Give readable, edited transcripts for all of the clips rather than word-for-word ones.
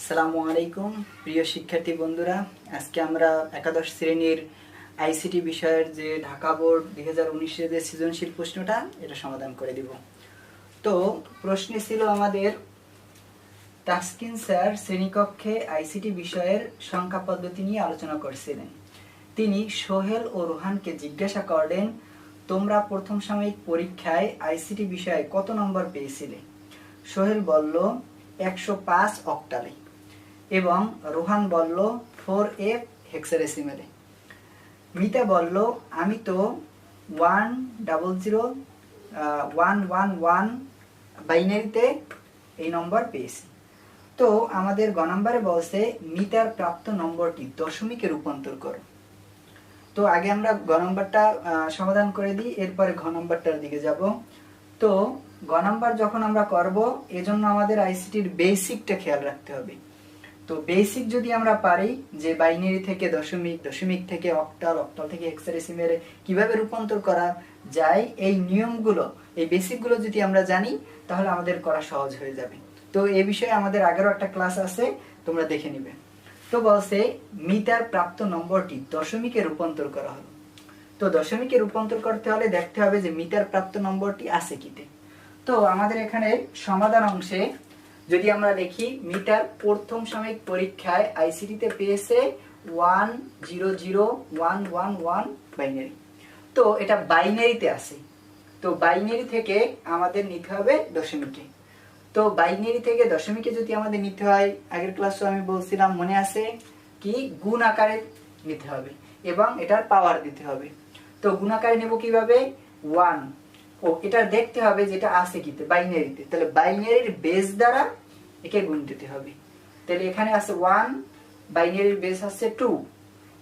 আসসালামু আলাইকুম প্রিয় শিক্ষার্থী বন্ধুরা, আজকে আমরা একাদশ শ্রেণীর আইসিটি বিষয়ের যে ঢাকা বোর্ড 2019-এর যে সৃজনশীল প্রশ্নটা এটা সমাধান করে দিব। তো প্রশ্নে ছিল আমাদের তাসকিন স্যার শ্রেণীকক্ষে আইসিটি বিষয়ের সংখ্যা পদ্ধতি নিয়ে আলোচনা করছিলেন। তিনি সোহেল ও রোহানকে জিজ্ঞাসা করলেন, তোমরা প্রথম সাময়িক পরীক্ষায় আইসিটি বিষয়ে কত নম্বর পেয়েছিলে? সোহেল বলল 105 অক্টালে এবং রোহান বলল 4F হেক্সাডেসিমেলে। মিতা বলল, আমি তো 100,111 বাইনারিতে এই নম্বর পেয়েছি। তো আমাদের গ নম্বরে বলছে মিটার প্রাপ্ত নম্বরটি দশমিকে রূপান্তর করো। তো আগে আমরা গ নম্বরটা সমাধান করে দিই, এরপরে ঘ নম্বরটার দিকে যাব। তো গ নম্বর যখন আমরা করব, এজন্য আমাদের আইসিটির বেসিকটা খেয়াল রাখতে হবে। তো বেসিক যদি আমরা পারি যে বাইনারি থেকে দশমিক, দশমিক থেকে অক্টাল, অক্টাল থেকে হেক্সাডেসিমেলে কিভাবে রূপান্তর করা যায়, এই নিয়মগুলো, এই বেসিকগুলো যদি আমরা জানি তাহলে আমাদের করা সহজ হয়ে যাবে। তো এই বিষয়ে আমাদের আগেরও একটা ক্লাস আছে, তোমরা দেখে নিবে। তো বলছে মিটার প্রাপ্ত নম্বরটি দশমিকে রূপান্তর করা হলো। তো দশমিকে রূপান্তর করতে হলে দেখতে হবে যে মিটার প্রাপ্ত নম্বরটি আছে কিতে। তো আমাদের এখানে সমাধান অংশে যদি আমরা লিখি মিটার প্রথম সাময়িক পরীক্ষায় আইসিটিতে পেয়েছে 100,111 বাইনারি। তো এটা বাইনারিতে আছে। তো বাইনারি থেকে আমাদের নিতে হবে দশমিকে। তো বাইনারি থেকে দশমিকে যদি আমাদের নিতে হয়, আগের ক্লাসে আমি বলছিলাম মনে আছে কি, গুণ আকারে নিতে হবে এবং এটার পাওয়ার দিতে হবে। তো গুণ আকারে নেব কিভাবে? 1, ও এটা দেখতে হবে যেটা আছে কিতে বাইনারিতে, তাহলে বাইনারির বেস দ্বারা একে গুণ দিতে হবে। তাহলে এখানে আছে 1, বাইনারির বেস আছে 2,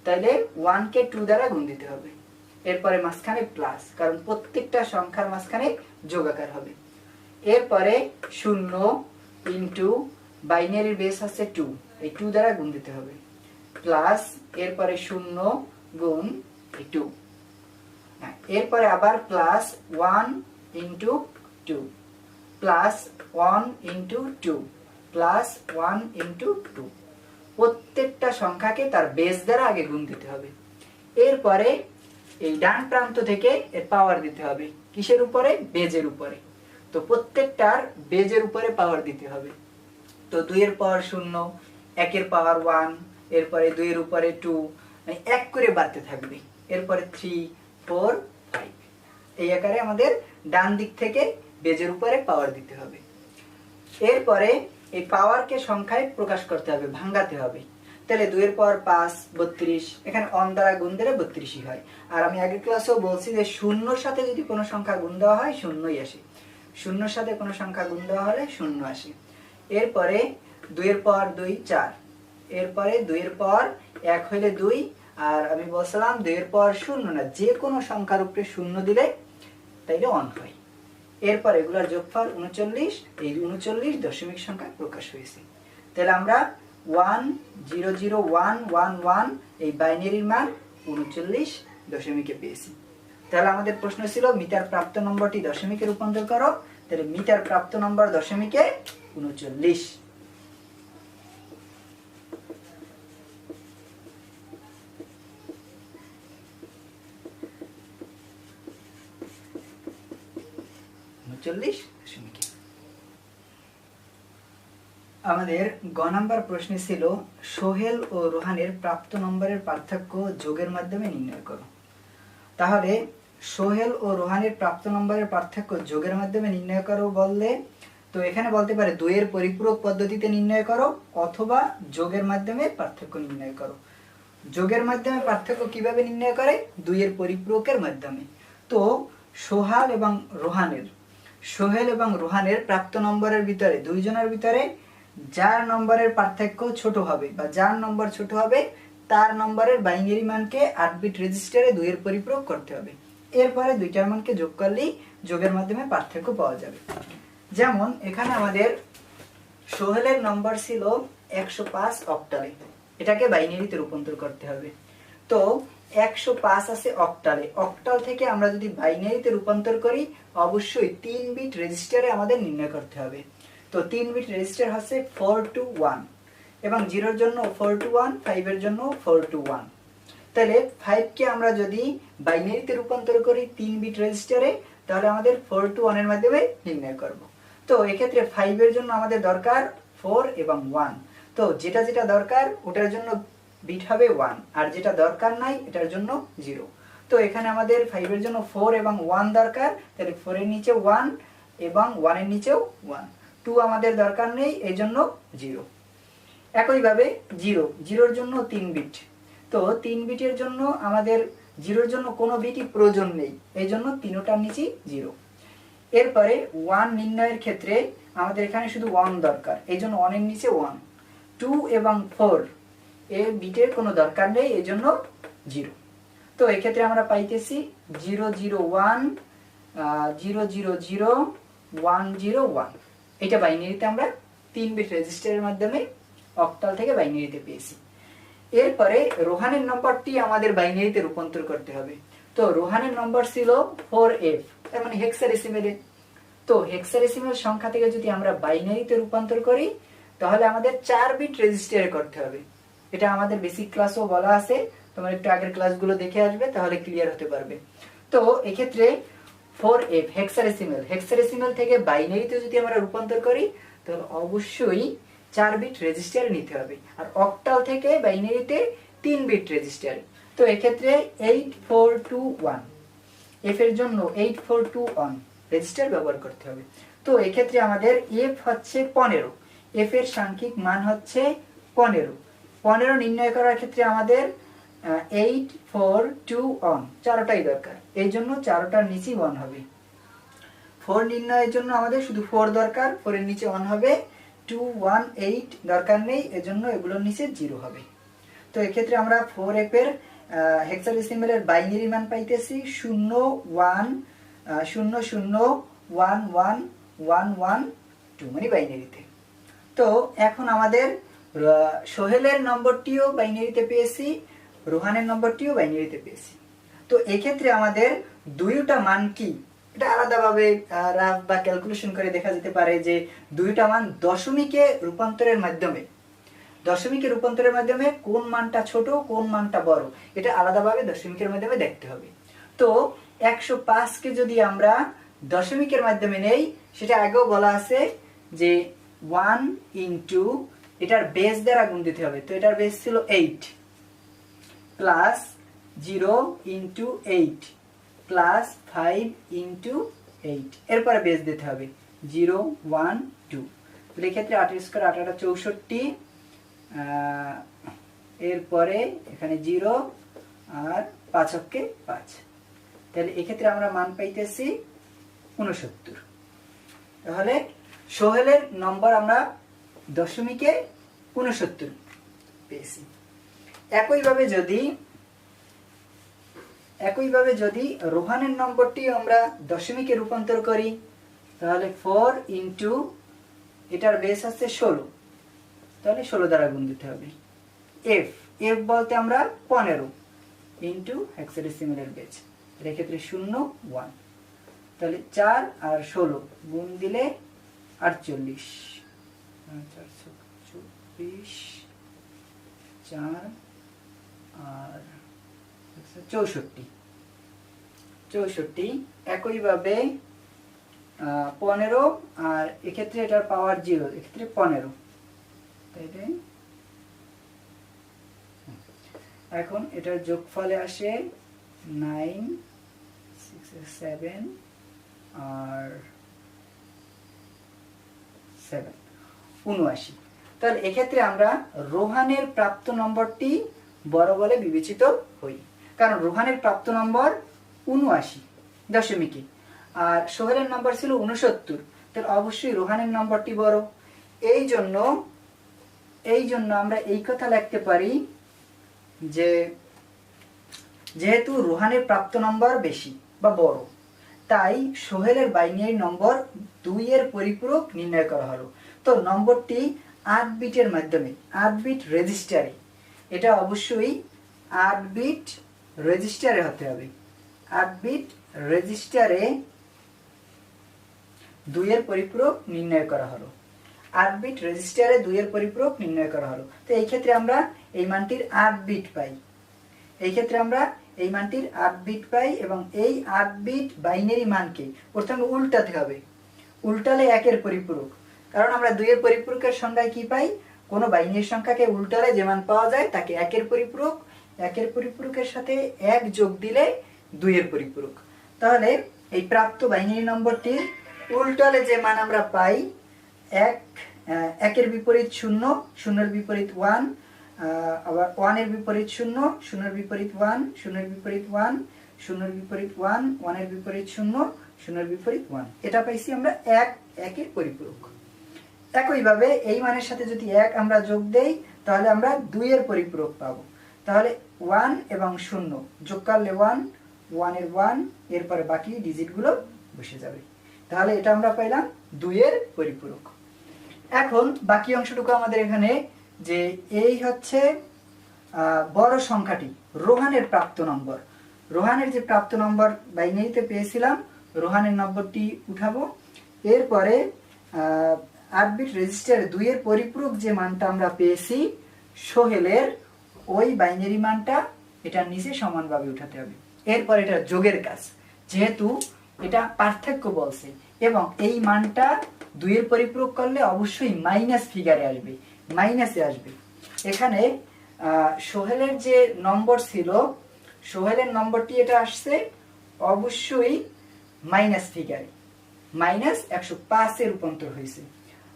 তাহলে 1 কে 2 দ্বারা গুণ দিতে হবে। এরপরে মাঝখানে প্লাস, কারণ প্রত্যেকটা সংখ্যার মাঝখানে যোগ আকার হবে। এরপরে 0 ইনটু বাইনারির বেস আছে 2, এই 2 দ্বারা গুণ দিতে হবে, প্লাস এরপরে 0 গুণ এই 2, এরপরে আবার plus 1 into 2 plus 1 into 2 plus 1 into 2। প্রত্যেকটা সংখ্যাকে তার বেস দ্বারা আগে গুণ দিতে হবে। এরপরে এই ডান প্রান্ত থেকে এর পাওয়ার দিতে হবে কিসের উপরে? বেজের উপরে। তো প্রত্যেকটার বেজের উপরে পাওয়ার দিতে হবে। তো 2 এর পাওয়ার 0, 1 এর পাওয়ার 1, এরপরে 2 এর উপরে 2, এক করে বাড়তে থাকবে। এরপরে 3, 4, 5, এই আকারে আমাদের ডান দিক থেকে বেজের উপরে পাওয়ার দিতে হবে। এরপরে এই পাওয়ারকে সংখ্যায় প্রকাশ করতে হবে, ভাঙাতে হবে। তাহলে 2 এর পাওয়ার 5, 32, এখানে অন দ্বারা গুণ দিলে 32ই হয়। আর আমি আগের ক্লাসেও বলছি যে শূন্যর সাথে যদি কোনো সংখ্যা গুণ দেওয়া হয় শূন্যই আসে, শূন্যর সাথে কোনো সংখ্যা গুণ দেওয়া হলে শূন্য আসে। এরপরে 2 এর পাওয়ার 2, 4, এরপরে 2 এর পাওয়ার 1 হইলে 2, আর আমি বলছিলাম 2 এর পাওয়ার 0 না, যে কোনো সংখ্যার উপরে 0 দিলে তাইলে অন হয়। এরপর এগুলোর যোগফল 39, এই 39 দশমিক সংখ্যা প্রকাশ হয়েছে। তাহলে আমরা 100,111 এই বাইনারির মান 39 দশমিকে পেয়েছি। তাহলে আমাদের প্রশ্ন ছিল মিটার প্রাপ্ত নম্বরটি দশমিকে রূপান্তর করো। তাহলে মিটার প্রাপ্ত নম্বর দশমিকে 39। আমাদের গ নাম্বার প্রশ্নে ছিল সোহেল ও রোহানের প্রাপ্ত নম্বরের পার্থক্য যোগের মাধ্যমে নির্ণয় করো। তাহলে সোহেল ও রোহানের প্রাপ্ত নম্বরের পার্থক্য যোগের মাধ্যমে নির্ণয় করো বললে, তো এখানে বলতে পারে 2 এর পরিপূরক পদ্ধতিতে নির্ণয় করো অথবা যোগের মাধ্যমে পার্থক্য নির্ণয় করো। যোগের মাধ্যমে পার্থক্য কিভাবে নির্ণয় করে? 2 এর পরিপূরকের মাধ্যমে। তো সোহেল এবং রোহানের প্রাপ্ত নম্বরের ভিতরে, দুইজনের ভিতরে যার নম্বরের পার্থক্য ছোট হবে বা যার নম্বর ছোট হবে তার নম্বরের বাইনারি মানকে 8 বিট রেজিস্টারে 2 এর পরিপূরক করতে হবে। এরপরে দুইটার মানকে যোগ করলেই যোগের মাধ্যমে পার্থক্য পাওয়া যাবে। যেমন এখানে আমাদের সোহেলের নম্বর ছিল 105 অক্টালে, এটাকে বাইনারিতে রূপান্তর করতে হবে। তো 105 আছে অক্টালে, অক্টাল থেকে আমরা যদি বাইনারিতে রূপান্তর করি অবশ্যই 3 বিট রেজিস্টারে আমাদের নির্ণয় করতে হবে। তো 3 বিট রেজিস্টার হচ্ছে 4 to 1, এবং 0-এর জন্য 4 to 1, 5-এর জন্য 4 to 1। তাহলে 5-কে আমরা যদি বাইনারিতে রূপান্তর করি 3 বিট রেজিস্টারে, তাহলে আমাদের 4 to 1 এর মাধ্যমে নির্ণয় করব। তো এক্ষেত্রে 5-এর জন্য আমাদের দরকার 4 এবং 1। তো যেটা যেটা দরকার ওটার জন্য বিট হবে 1, আর যেটা দরকার নাই এটার জন্য 0। তো এখানে আমাদের 5-এর জন্য 4 এবং 1 দরকার, তাহলে 4-এর নিচে 1 এবং 1-এর নিচেও 1। 2 আমাদের দরকার নেই, এই জন্য 0। একইভাবে 0-এর জন্য 3 বিট। তো 3 বিটের জন্য আমাদের 0-এর জন্য কোনো বিটই প্রয়োজন নেই, এই জন্য 3টার নিচেই 0। এরপরে 1 নির্ণয়ের ক্ষেত্রে আমাদের এখানে শুধু 1 দরকার, এই জন্য 1-এর নিচে 1। 2 এবং 4 এর বিটের কোনো দরকার নেই, এই জন্য 0। তো এক্ষেত্রে আমরা পাইতেছি 0 0 1 0 0 0 1 0 1। এটা বাইনারিতে আমরা 3 বিট রেজিস্টারের মাধ্যমে অক্টাল থেকে বাইনারিতে পেয়েছি। এরপরে রোহানের নম্বরটি আমাদের বাইনারিতে রূপান্তর করতে হবে। তো রোহানের নম্বর ছিল 4f, তার মানে হেক্সাডেসিমেলে। তো হেক্সাডেসিমেল সংখ্যা থেকে যদি আমরা বাইনারিতে রূপান্তর করি তাহলে আমাদের 4 বিট রেজিস্টারে করতে হবে। এটা আমাদের বেসিক ক্লাসও বলা আছে, তোমরা একটু আগের ক্লাসগুলো দেখে আসবে, তাহলে ক্লিয়ার হতে পারবে। তো এক্ষেত্রে 4f হেক্সাডেসিমেল থেকে বাইনারিতে যদি আমরা রূপান্তর করি তাহলে অবশ্যই 4 বিট রেজিস্টার নিতে হবে, আর অক্টাল থেকে বাইনারিতে 3 বিট রেজিস্টার। তো এক্ষেত্রে 8421 এফ এর জন্য 8421 রেজিস্টার ব্যবহার করতে হবে। তো এক্ষেত্রে আমাদের এফ হচ্ছে 15, এফ এর সাংখ্যিক মান হচ্ছে 15 নির্ণয় করার ক্ষেত্রে আমাদের 8421 চারটাই দরকার, এই জন্য চারটার নিচেই 1 হবে। 4 নির্ণয়ের জন্য আমাদের শুধু 4 দরকার, 4 এর নিচে 1 হবে। 218 দরকার নেই, এজন্য এগুলোর নিচে 0 হবে। তো এক্ষেত্রে আমরা 4f এর হেক্সাডেসিমেলের বাইনারি মান পাইতেছি 0 1 0 0 1 1 1 1 2, মানে বাইনারিতে। তো এখন আমাদের সোহেলের নম্বরটিও বাইনারিতে পেয়েছি, রোহানের নম্বরটিও বাইনারিতে পেয়েছি। তো এক্ষেত্রে আমাদের দুইটা মান কি এটা আলাদাভাবে রাফ বা ক্যালকুলেশন করে দেখা যেতে পারে যে দুইটা মান দশমিকে রূপান্তরের মাধ্যমে কোন মানটা ছোট কোন মানটা বড় এটা আলাদাভাবে দশমিকের মাধ্যমে দেখতে হবে। তো 105 কে যদি আমরা দশমিকের মাধ্যমে নেই, সেটা আগেও বলা আছে যে 1 ইনটু এটার বেস দ্বারা গুণ দিতে হবে। তো এটার বেস ছিল 8 প্লাস 0 ইনটু 8 প্লাস 5 ইনটু 8, এরপরে বেস দিতে হবে 0 1 2। তাহলে এক্ষেত্রে 8 স্কয়ার 8 8 64, এরপরে এখানে 0 আর 5 অক্ষে 5, তাহলে এক্ষেত্রে আমরা মান পাইতেছি 69। তাহলে সোহেলের নম্বর আমরা দশমিকে 69 পেয়েছি। একইভাবে যদি রোহানের নম্বরটি আমরা দশমিকে রূপান্তর করি তাহলে 4 ইনটু এটার বেস আছে 16, তাহলে 16 দ্বারা গুণ দিতে হবে। এফ বলতে আমরা 15 ইনটু হেক্সাডেসিমেলের বেস, এর ক্ষেত্রে 0 1, তাহলে 4 আর 16 গুণ দিলে 48, 424 4 আর 64। একইভাবে 15 আর এক্ষেত্রে এটার পাওয়ার 0, এক্ষেত্রে 15, তাইলে এখন এটার যোগফলে আসে 9 6 7 আর 7 79। তাহলে এক্ষেত্রে আমরা রোহানের প্রাপ্ত নম্বরটি বড় বলে বিবেচিত হই, কারণ রোহানের প্রাপ্ত নম্বর 79 দশমিকে আর সোহেলের নম্বর ছিল 69, তাহলে অবশ্যই রোহানের নম্বরটি বড়। এই জন্য আমরা এই কথা লিখতে পারি যে যেহেতু রোহানের প্রাপ্ত নম্বর বেশি বা বড়, তাই সোহেলের বাইনারি নম্বর 2 এর পরিপূরক নির্ণয় করা হলো। তো নম্বরটি 8 বিটের মাধ্যমে 8 বিট রেজিস্টারে, এটা অবশ্যই 8 বিট রেজিস্টারে হতে হবে। 8 বিট রেজিস্টারে 2 এর পরিপূরক নির্ণয় করা হলো। 8 বিট রেজিস্টারে 2 এর পরিপূরক নির্ণয় করা হলো। তো এই ক্ষেত্রে আমরা এই মানটির 8 বিট পাই, এই ক্ষেত্রে আমরা এই মানটির 8 বিট পাই এবং এই 8 বিট বাইনারি মানকে প্রথমে উল্টাতে হবে। উল্টালে 1 এর পরিপূরক, কারণ আমরা 2 এর পরিপূরকের সংজ্ঞায় কি পাই, কোনো বাইনারি সংখ্যাকে উল্টালে যে মান পাওয়া যায় তাকে 1 এর পরিপূরক, 1 এর পরিপূরকের সাথে 1 যোগ দিলে 2 এর পরিপূরক। তাহলে এই প্রাপ্ত বাইনারি নম্বরটির উল্টালে যে মান আমরা পাই 1 এর বিপরীত 0, 0 এর বিপরীত 1, আবার 1 এর বিপরীত 0, 0 এর বিপরীত 1, 0 এর বিপরীত 1, 0 এর বিপরীত 1, 1 এর বিপরীত 0, 0 এর বিপরীত 1। এটা পাইছি আমরা 1 এর পরিপূরক। একইভাবে এই মানের সাথে যদি 1 আমরা যোগ দেই তাহলে আমরা 2 এর পরিপূরক পাবো। তাহলে 1 এবং 0 যোগ করলে 1, 1 এর 1, এরপরে বাকি ডিজিটগুলো বসে যাবে। তাহলে এটা আমরা পাইলাম 2 এর পরিপূরক। এখন বাকি অংশটুকু আমাদের এখানে যে এই হচ্ছে বড় সংখ্যাটি রোহানের প্রাপ্ত নম্বর, রোহানের যে প্রাপ্ত নম্বর বাইনারিতে পেয়েছিলাম রোহানের নম্বরটি উঠাবো। এরপরে 8 বিট রেজিস্টারে 2 এর পরিপূরক যে মানটা আমরা পেয়েছি সোহেলের ওই বাইনারি মানটা এটার নিচে সমানভাবে উঠাতে হবে। এরপর এটা যোগের কাজ, যেহেতু এটা পার্থক্য বলছে এবং এই মানটা 2 এর পরিপূরক করলে অবশ্যই মাইনাস ফিগারে আসবে, মাইনাসে আসবে। এখানে সোহেলের যে নম্বর ছিল, সোহেলের নম্বরটি এটা আসছে অবশ্যই মাইনাস ফিগারে, মাইনাস 105 এ রূপান্তর হয়েছে।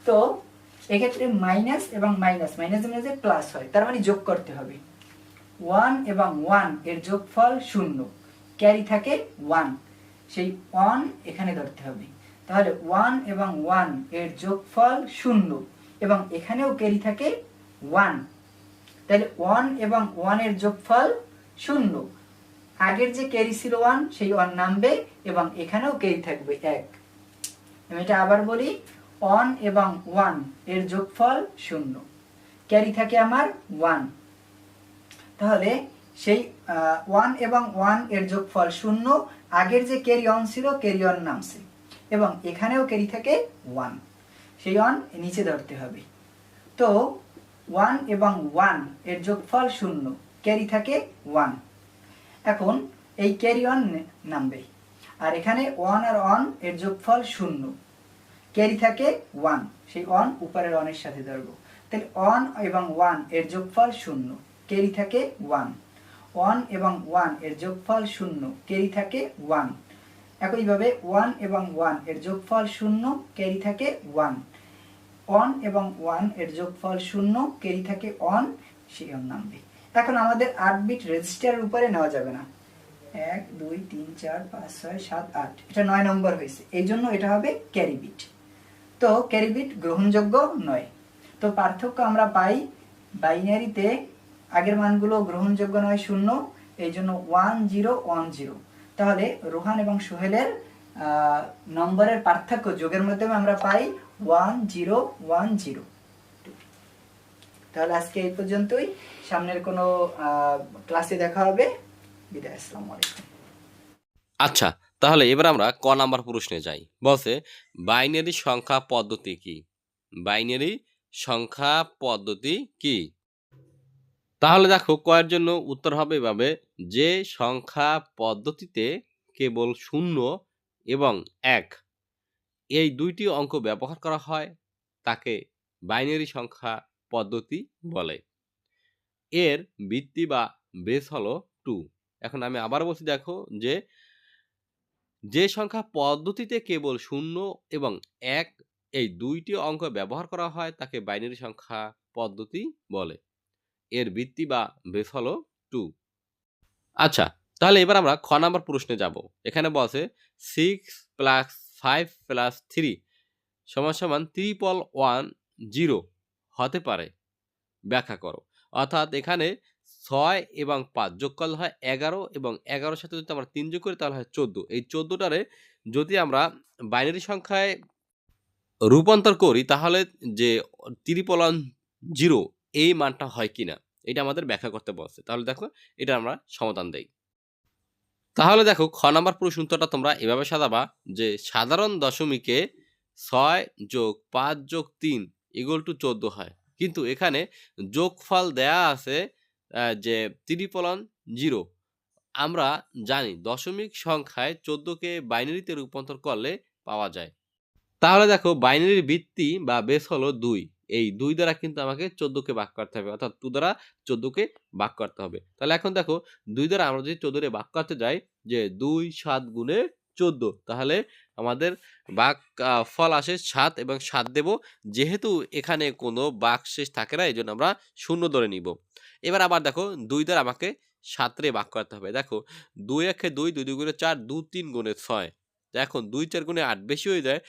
তো এক্ষেত্রে মাইনাস এবং মাইনাস, মাইনাস মাইনাসে প্লাস হয়, তার মানে যোগ করতে হবে। 1 এবং 1 এর যোগফল 0, ক্যারি থাকে 1, সেই 1 এখানে ধরতে হবে। তাহলে 1 এবং 1 এর যোগফল 0 এবং এখানেও ক্যারি থাকে 1, তাহলে 1 এবং 1 এর যোগফল 0, আগের যে ক্যারি ছিল 1 সেই 1 নামবে এবং এখানেও ক্যারি থাকবে 1। আমি এটা আবার বলি, 1 এবং 1 এর যোগফল 0, ক্যারি থাকে আমার 1। তাহলে সেই 1 এবং 1 এর যোগফল 0, আগের যে ক্যারি অন ছিল ক্যারি অন নামছে এবং এখানেও ক্যারি থাকে 1, সেই 1 নিচে ধরতে হবে। তো 1 এবং 1 এর যোগফল 0, ক্যারি থাকে 1। এখন এই ক্যারি অন নামবে আর এখানে 1 আর 1 এর যোগফল 0, ক্যারি থাকে 1, সেই 1 উপরের 1 এর সাথে ধরবো। তাহলে 1 এবং 1 এর যোগফল 0, ক্যারি থাকে 1, 1 এবং 1 এর যোগফল 0, ক্যারি থাকে 1। একইভাবে 1 এবং 1 এর যোগফল 0, ক্যারি থাকে 1, 1 এবং 1 এর যোগফল 0, ক্যারি থাকে 1, সেই নামবে। এখন আমাদের 8 বিট রেজিস্টারের উপরে নেওয়া যাবে না, 1 2 3 4 5 6 7 8, এটা 9 নম্বর হয়েছে, এই জন্য এটা হবে ক্যারি বিট। তো ক্যারি বিট গ্রহণযোগ্য নয়। তো পার্থক্য আমরা পাই বাইনারিতে আগের মানগুলো গ্রহণযোগ্য নয় 0, এই জন্য 1 0 1 0। তাহলে রোহান এবং সোহেলের নম্বরের পার্থক্য যোগের মাধ্যমে আমরা পাই 1 0 1 0। তাহলে আজকে এই পর্যন্তই, সামনের কোনো ক্লাসে দেখা হবে। বিদায়, আসসালামু আলাইকুম। আচ্ছা, তাহলে এবার আমরা ক নাম্বার প্রশ্নে যাই। বলছে বাইনারি সংখ্যা পদ্ধতি কি? বাইনারি সংখ্যা পদ্ধতি কি? তাহলে দেখো কয়ের জন্য উত্তর হবে এভাবে, যে সংখ্যা পদ্ধতিতে কেবল 0 এবং 1 এই দুইটি অঙ্ক ব্যবহার করা হয় তাকে বাইনারি সংখ্যা পদ্ধতি বলে। এর ভিত্তি বা বেস হলো 2। এখন আমি আবার বলছি, দেখো যে সংখ্যা পদ্ধতিতে কেবল 0 এবং 1 এই দুইটি অঙ্ক ব্যবহার করা হয় তাকে বাইনারি সংখ্যা পদ্ধতি বলে। এর ভিত্তি বা বেস হলো 2। আচ্ছা, তাহলে এবার আমরা খ নাম্বার প্রশ্নে যাব। এখানে বলছে 6 প্লাস 5 প্লাস 3 সমান সমান 3.10 হতে পারে, ব্যাখ্যা করো। অর্থাৎ এখানে 6 এবং 5 যোগ করলে হয় 11 এবং 11-র সাথে যদি আমরা 3 যোগ করি তাহলে হয় 14। এই 14টারে যদি আমরা বাইনারি সংখ্যায় রূপান্তর করি তাহলে যে 3.10 এই মানটা হয় কিনা এটা আমাদের ব্যাখ্যা করতে বলছে। তাহলে দেখো এটা আমরা সমাধান দেই। তাহলে দেখো খ নাম্বার প্রশ্ন উত্তরটা তোমরা এভাবে সাজাবা যে সাধারণ দশমিকে 6 যোগ 5 যোগ 3 ইকুয়াল টু 14 হয়। কিন্তু এখানে যোগফল দেয়া আছে যে ট্রিপল অন 0। আমরা জানি দশমিক সংখ্যায় 14 কে বাইনারিতে রূপান্তর করলে পাওয়া যায়। তাহলে দেখো বাইনারির ভিত্তি বা বেস হলো 2। এই 2 দ্বারা কিন্তু আমাকে 14 কে ভাগ করতে হবে। অর্থাৎ 2 দ্বারা 14 কে ভাগ করতে হবে। তাহলে এখন দেখো 2 দ্বারা আমরা যদি 14 রে ভাগ করতে যাই যে 2 7 গুণে 14, তাহলে আমাদের ভাগ ফল আসে 7 এবং 7 দেব। যেহেতু এখানে কোনো ভাগশেষ থাকে না এজন্য আমরা শূন্য ধরে নিব। এবার আবার দেখো 2 দ্বারা আমাকে 7 রে ভাগ করতে হবে। দেখো 2 একে 2, 2 2 গুণে 4, 2 3 গুণে 6। এখন 2 4 গুণে 8 বেশি হয়ে যায়।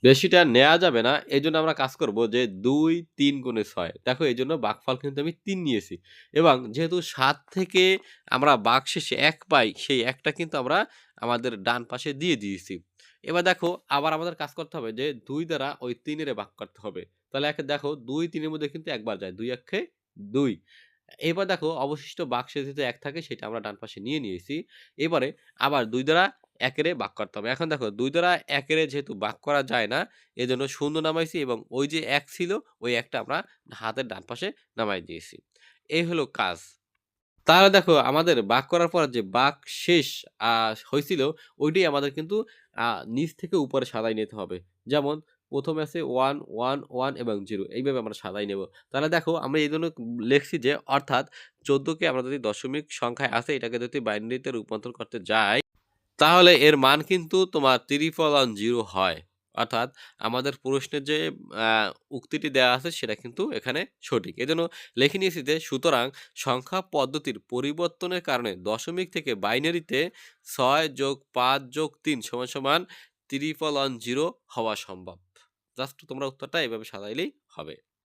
বেশিটা নেয়া যাবে না। এজন্য আমরা কাজ করব যে ২ ৩ গুণে ৬। দেখো এজন্য ভাগফল কিন্তু আমি ৩ নিয়েছি। এবং যেহেতু ৭ থেকে আমরা ভাগশেষে ১ পাই, সেই ১ টা কিন্তু আমরা আমাদের ডান পাশে দিয়ে দিয়েছি। এবার দেখো আবার আমাদের কাজ করতে হবে যে ২ দ্বারা ওই ৩ এরে ভাগ করতে হবে। তাহলে একে দেখো ২ ৩ এর মধ্যে কিন্তু একবার যায়। ২ একে ২। এবার দেখো অবশিষ্ট ভাগশেষে যে ১ থাকে সেটা আমরা ডান পাশে নিয়ে নিয়েছি। এবারে আবার ২ দ্বারা ১ এরে ভাগ করতে হবে। এখন দেখো ২ দ্বারা ১ এরে যেহেতু ভাগ করা যায় না, এজন্য শূন্য নামাইছি এবং ওই যে ১ ছিল, ওই ১ টা আমরা হাতের ডান পাশে নামাই দিয়েছি। এই হলো কাজ। তাহলে দেখো আমাদের ভাগ করার পর যে ভাগশেষ আ হইছিল, ওইটাই আমাদের কিন্তু আ নিচ থেকে উপরে সাজায় নিতে হবে। যেমন ১ম এ আছে ১, ১, ১ এবং ০ এইভাবে আমরা সাজায় নেব। তাহলে দেখো আমরা এইজন্য লিখছি যে অর্থাৎ ১৪ কে আমরা যদি দশমিক সংখ্যায় আছে এটাকে যদি বাইনারিতে রূপান্তর করতে যাই, তাহলে এর মান কিন্তু তোমার 3 হয়। অর্থাৎ আমাদের প্রশ্নের যে আ উক্তিটি দেয়া আছে সেটা কিন্তু এখানে সঠিক। এজন্য লিখে নিয়েছি যে সুতরাং সংখ্যা পদ্ধতির পরিবর্তনের কারণে দশমিক থেকে বাইনারিতে ৬+৫+৩ = 3 হওয়া সম্ভব। জাস্ট তোমরা উত্তরটা এভাবে সাজাইলেই হবে।